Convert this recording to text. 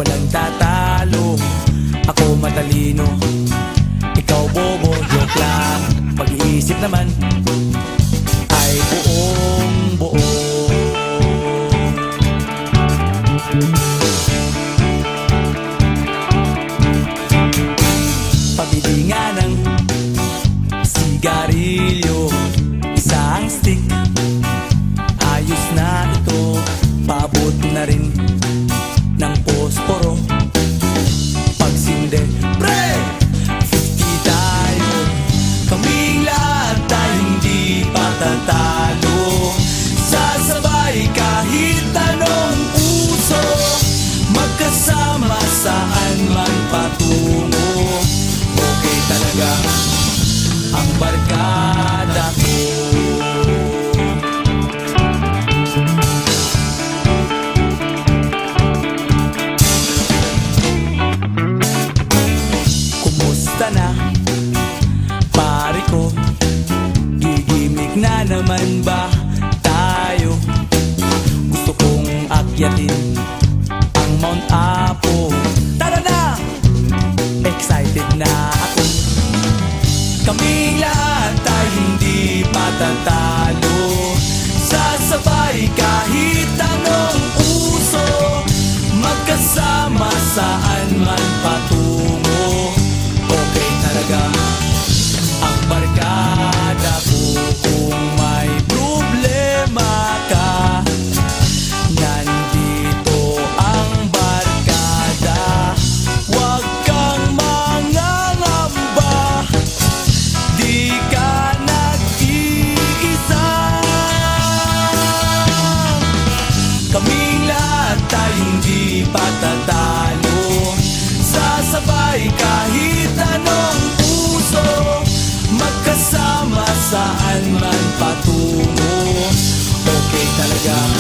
Walang tatalo, ako matalino, ikaw bobo, joke lang. Pag-iisip naman ay buong buo. Pabili nga ng sigarilyo, isang stick, ayos na ito. Paabot na rin ng posporo, pagsinde, pre! 50 tayo, kaming lahat tayo hindi patatalo. Sasabay kahit anong uso, magkasama saan man patungo. Okay talaga ang barkada ko. Na pare ko, gigimik na naman ba tayo? Gusto kong akyatin ang Mount Apo. Tara na! Excited na ako. Kaming lahat tayo hindi patatalo. Sasabay kahit anong uso, magkasama saan man patungo. Okay talaga ang barkada ko. Kung may problema ka, nandito ang barkada. Huwag kang mangangamba, di ka nag-iisa. Kaming lahat tayo hindi patatalo. Sasabay kahit anong puso, magkasama saan man patungo. Okay talaga